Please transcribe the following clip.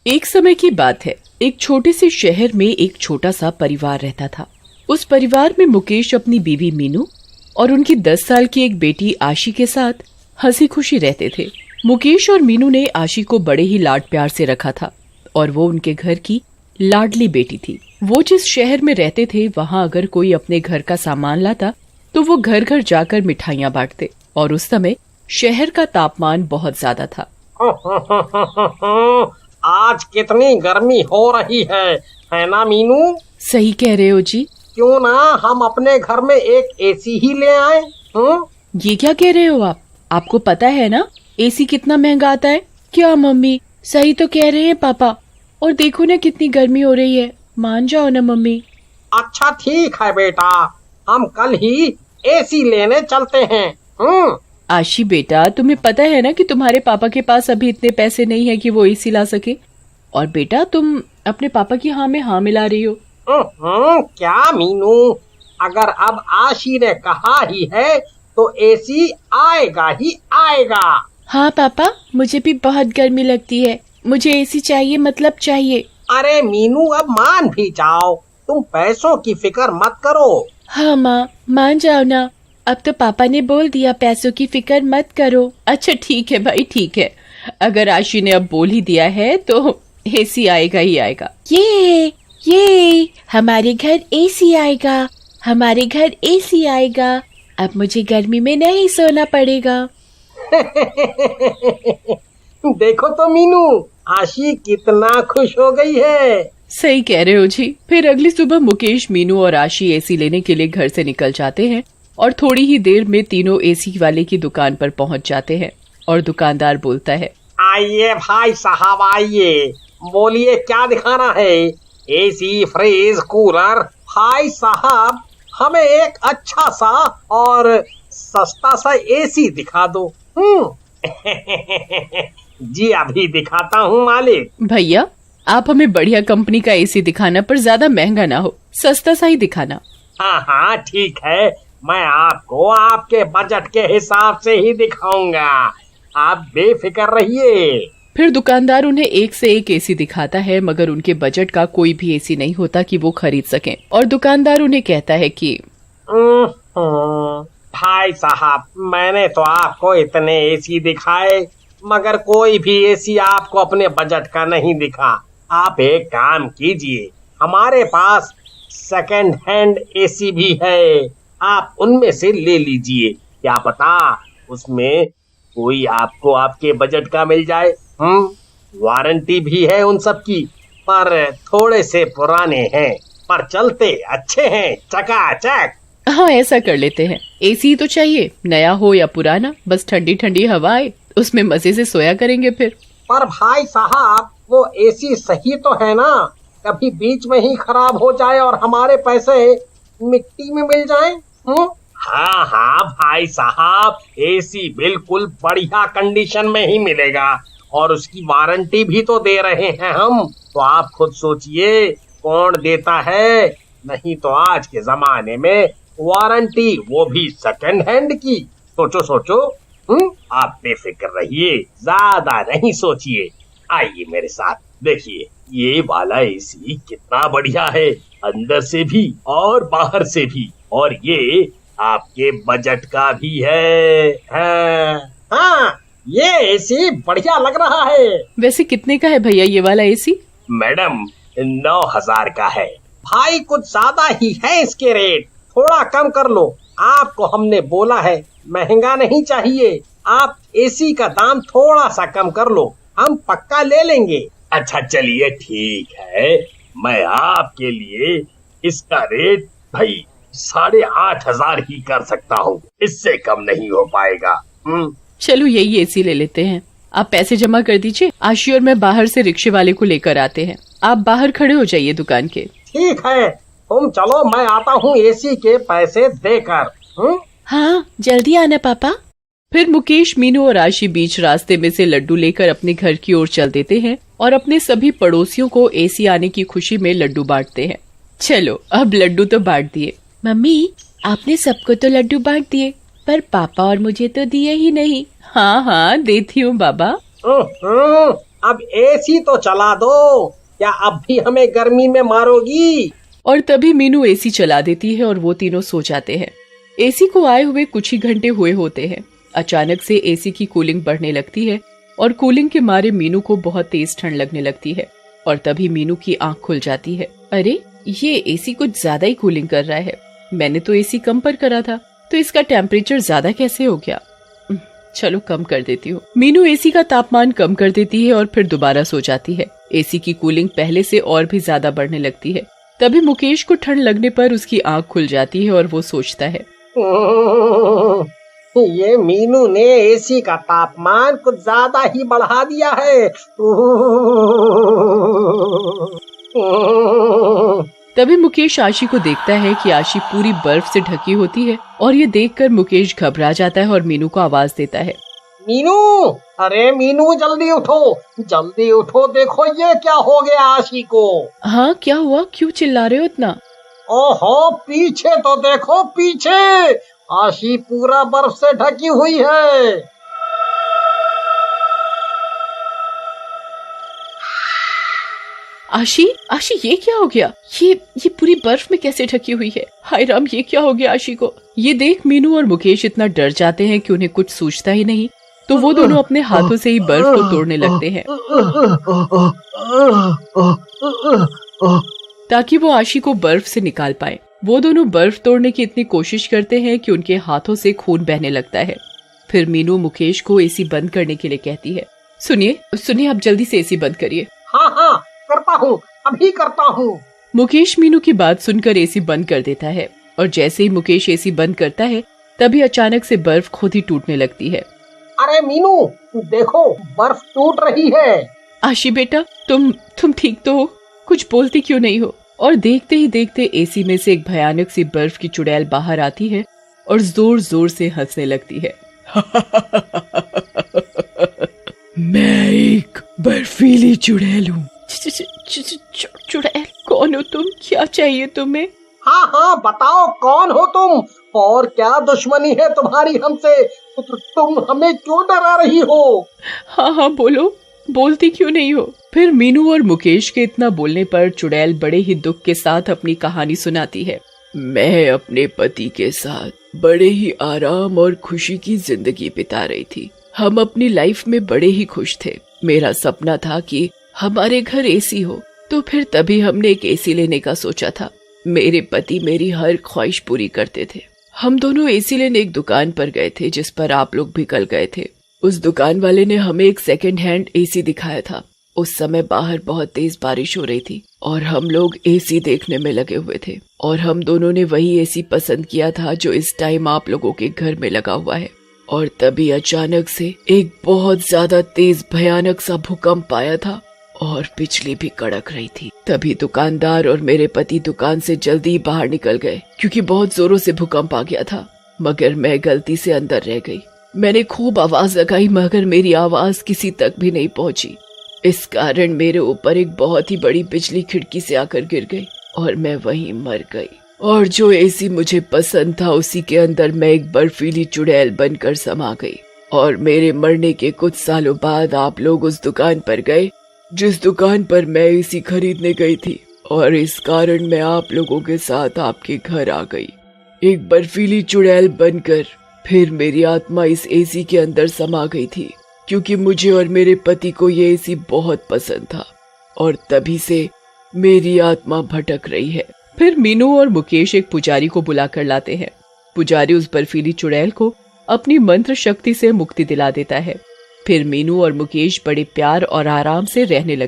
एक समय की बात है। एक छोटे से शहर में एक छोटा सा परिवार रहता था। उस परिवार में मुकेश अपनी बीवी मीनू और उनकी 10 साल की एक बेटी आशी के साथ हंसी खुशी रहते थे। मुकेश और मीनू ने आशी को बड़े ही लाड प्यार से रखा था और वो उनके घर की लाडली बेटी थी। वो जिस शहर में रहते थे वहाँ अगर कोई अपने घर का सामान लाता तो वो घर घर जाकर मिठाइयाँ बांटते और उस समय शहर का तापमान बहुत ज्यादा था। आज कितनी गर्मी हो रही है ना मीनू? सही कह रहे हो जी। क्यों ना हम अपने घर में एक एसी ही ले आए? ये क्या कह रहे हो आप? आपको पता है ना एसी कितना महंगा आता है? क्या मम्मी, सही तो कह रहे हैं पापा। और देखो ना कितनी गर्मी हो रही है, मान जाओ ना मम्मी। अच्छा ठीक है बेटा, हम कल ही एसी लेने चलते हैं। आशी बेटा, तुम्हें पता है ना कि तुम्हारे पापा के पास अभी इतने पैसे नहीं है कि वो एसी ला सके। और बेटा तुम अपने पापा की हाँ में हाँ मिला रही हो। क्या मीनू, अगर अब आशी ने कहा ही है तो एसी आएगा ही आएगा। हाँ पापा, मुझे भी बहुत गर्मी लगती है, मुझे एसी चाहिए, मतलब चाहिए। अरे मीनू अब मान भी जाओ, तुम पैसों की फिक्र मत करो। हाँ माँ, मान जाओ ना, अब तो पापा ने बोल दिया पैसों की फिक्र मत करो। अच्छा ठीक है भाई, ठीक है, अगर आशी ने अब बोल ही दिया है तो एसी आएगा ही आएगा। ये हमारे घर एसी आएगा, हमारे घर एसी आएगा। अब मुझे गर्मी में नहीं सोना पड़ेगा। देखो तो मीनू, आशी कितना खुश हो गई है। सही कह रहे हो जी। फिर अगली सुबह मुकेश, मीनू और आशी एसी लेने के लिए घर से निकल जाते हैं और थोड़ी ही देर में तीनों एसी वाले की दुकान पर पहुंच जाते हैं और दुकानदार बोलता है, आइए भाई साहब आइए, बोलिए क्या दिखाना है? AC, fridge, cooler. भाई साहब हमें एक अच्छा सा और सस्ता सा एसी दिखा दो। जी अभी दिखाता हूँ मालिक। भैया आप हमें बढ़िया कंपनी का एसी दिखाना, पर ज्यादा महंगा ना हो, सस्ता सा ही दिखाना। हाँ ठीक है, मैं आपको आपके बजट के हिसाब से ही दिखाऊंगा, आप बेफिक्र रहिए। फिर दुकानदार उन्हें एक से एक एसी दिखाता है, मगर उनके बजट का कोई भी एसी नहीं होता कि वो खरीद सकें। और दुकानदार उन्हें कहता है कि भाई साहब, मैंने तो आपको इतने एसी दिखाए मगर कोई भी एसी आपको अपने बजट का नहीं दिखा। आप एक काम कीजिए, हमारे पास सेकंड हैंड एसी भी है, आप उनमें से ले लीजिए, क्या पता उसमें कोई आपको आपके बजट का मिल जाए। वारंटी भी है उन सब की, पर थोड़े से पुराने हैं, पर चलते अच्छे हैं, चकाचक। हाँ ऐसा कर लेते हैं, एसी तो चाहिए, नया हो या पुराना, बस ठंडी ठंडी हवा आए, उसमें मजे से सोया करेंगे फिर। पर भाई साहब वो एसी सही तो है ना? कभी बीच में ही खराब हो जाए और हमारे पैसे मिट्टी में मिल जाए। हाँ भाई साहब, एसी बिल्कुल बढ़िया कंडीशन में ही मिलेगा और उसकी वारंटी भी तो दे रहे हैं हम, तो आप खुद सोचिए कौन देता है। नहीं तो आज के जमाने में वारंटी, वो भी सेकंड हैंड की। सोचो आप बेफिक्र रहिए, ज्यादा नहीं सोचिए। आइए मेरे साथ, देखिए ये वाला एसी कितना बढ़िया है, अंदर से भी और बाहर से भी, और ये आपके बजट का भी है। हाँ ये एसी बढ़िया लग रहा है। वैसे कितने का है भैया ये वाला एसी? मैडम 9,000 का है। भाई कुछ ज्यादा ही है इसके रेट, थोड़ा कम कर लो। आपको हमने बोला है महंगा नहीं चाहिए, आप एसी का दाम थोड़ा सा कम कर लो, हम पक्का ले लेंगे। अच्छा चलिए ठीक है, मैं आपके लिए इसका रेट भाई 8,500 ही कर सकता हूँ, इससे कम नहीं हो पाएगा। चलो यही एसी ले लेते हैं। आप पैसे जमा कर दीजिए, आशी और मैं बाहर से रिक्शे वाले को लेकर आते हैं, आप बाहर खड़े हो जाइए दुकान के। ठीक है, तुम चलो, मैं आता हूँ एसी के पैसे देकर। हाँ जल्दी आना पापा। फिर मुकेश, मीनू और आशी बीच रास्ते में से लड्डू लेकर अपने घर की ओर चल देते हैं और अपने सभी पड़ोसियों को एसी आने की खुशी में लड्डू बांटते हैं। चलो अब लड्डू तो बांट दिए। मम्मी आपने सबको तो लड्डू बांट दिए, पर पापा और मुझे तो दिए ही नहीं। हाँ देती हूँ बाबा। अब एसी तो चला दो, क्या अब भी हमें गर्मी में मारोगी? और तभी मीनू एसी चला देती है और वो तीनों सो जाते हैं। एसी को आए हुए कुछ ही घंटे हुए होते हैं। अचानक से एसी की कूलिंग बढ़ने लगती है और कूलिंग के मारे मीनू को बहुत तेज ठंड लगने लगती है। और तभी मीनू की आंख खुल जाती है। अरे, ये एसी कुछ ज्यादा ही कूलिंग कर रहा है। मैंने तो एसी कम पर करा था, तो इसका टेम्परेचर ज्यादा कैसे हो गया? चलो कम कर देती हूँ। मीनू एसी का तापमान कम कर देती है और फिर दोबारा सो जाती है। एसी की कूलिंग पहले से और भी ज्यादा बढ़ने लगती है। तभी मुकेश को ठंड लगने पर उसकी आंख खुल जाती है और वो सोचता है, ये मीनू ने एसी का तापमान कुछ ज्यादा ही बढ़ा दिया है। तभी मुकेश आशी को देखता है कि आशी पूरी बर्फ से ढकी होती है और ये देखकर मुकेश घबरा जाता है और मीनू को आवाज देता है, मीनू, अरे मीनू जल्दी उठो, देखो ये क्या हो गया आशी को। हाँ, क्या हुआ? क्यों चिल्ला रहे हो इतना? ओहो, पीछे तो देखो, पीछे आशी पूरा बर्फ से ढकी हुई है। आशी, ये क्या हो गया? ये पूरी बर्फ में कैसे ढकी हुई है? हाय राम, ये क्या हो गया आशी को? ये देख मीनू और मुकेश इतना डर जाते हैं कि उन्हें कुछ सूझता ही नहीं। तो वो दोनों अपने हाथों से ही बर्फ को तोड़ने लगते हैं ताकि वो आशी को बर्फ से निकाल पाए। वो दोनों बर्फ तोड़ने की इतनी कोशिश करते हैं कि उनके हाथों से खून बहने लगता है। फिर मीनू मुकेश को एसी बंद करने के लिए कहती है, सुनिए, आप जल्दी से एसी बंद करिए। हाँ, करता हूँ, अभी करता हूँ। मुकेश मीनू की बात सुनकर एसी बंद कर देता है और जैसे ही मुकेश एसी बंद करता है तभी अचानक से बर्फ खुद ही टूटने लगती है। अरे मीनू, देखो बर्फ टूट रही है। आशी बेटा, तुम ठीक तो हो? कुछ बोलती क्यों नहीं हो? और देखते ही देखते एसी में से एक भयानक सी बर्फ की चुड़ैल बाहर आती है और जोर जोर से हंसने लगती है। मैं एक बर्फीली चुड़ैल हूँ। चुड़ैल? कौन हो तुम? क्या चाहिए तुम्हें? हाँ, बताओ कौन हो तुम और क्या दुश्मनी है तुम्हारी हमसे? तुम हमें क्यों डरा रही हो? हाँ, बोलो, बोलती क्यों नहीं हो? फिर मीनू और मुकेश के इतना बोलने पर चुड़ैल बड़े ही दुख के साथ अपनी कहानी सुनाती है। मैं अपने पति के साथ बड़े ही आराम और खुशी की जिंदगी बिता रही थी। हम अपनी लाइफ में बड़े ही खुश थे। मेरा सपना था कि हमारे घर एसी हो, तो फिर तभी हमने एक एसी लेने का सोचा था। मेरे पति मेरी हर ख्वाहिश पूरी करते थे। हम दोनों एसी लेने एक दुकान पर गए थे जिस पर आप लोग भी कल गए थे। उस दुकान वाले ने हमें एक सेकंड हैंड एसी दिखाया था। उस समय बाहर बहुत तेज बारिश हो रही थी और हम लोग एसी देखने में लगे हुए थे और हम दोनों ने वही एसी पसंद किया था जो इस टाइम आप लोगों के घर में लगा हुआ है। और तभी अचानक से एक बहुत ज्यादा तेज भयानक सा भूकंप आया था और बिजली भी कड़क रही थी। तभी दुकानदार और मेरे पति दुकान से जल्दी बाहर निकल गए क्योंकि बहुत जोरों से भूकंप आ गया था। मगर मैं गलती से अंदर रह गई। मैंने खूब आवाज लगाई मगर मेरी आवाज किसी तक भी नहीं पहुंची। इस कारण मेरे ऊपर एक बहुत ही बड़ी बिजली खिड़की से आकर गिर गई और मैं वहीं मर गई। और जो एसी मुझे पसंद था उसी के अंदर मैं एक बर्फीली चुड़ैल बनकर समा गई। और मेरे मरने के कुछ सालों बाद आप लोग उस दुकान पर गए जिस दुकान पर मैं एसी खरीदने गई थी और इस कारण मैं आप लोगों के साथ आपके घर आ गई एक बर्फीली चुड़ैल बनकर। फिर मेरी आत्मा इस एसी के अंदर समा गई थी क्योंकि मुझे और मेरे पति को ये एसी बहुत पसंद था और तभी से मेरी आत्मा भटक रही है। फिर मीनू और मुकेश एक पुजारी को बुलाकर लाते हैं। पुजारी उस बर्फीली चुड़ैल को अपनी मंत्र शक्ति से मुक्ति दिला देता है। फिर मीनू और मुकेश बड़े प्यार और आराम से रहने लगते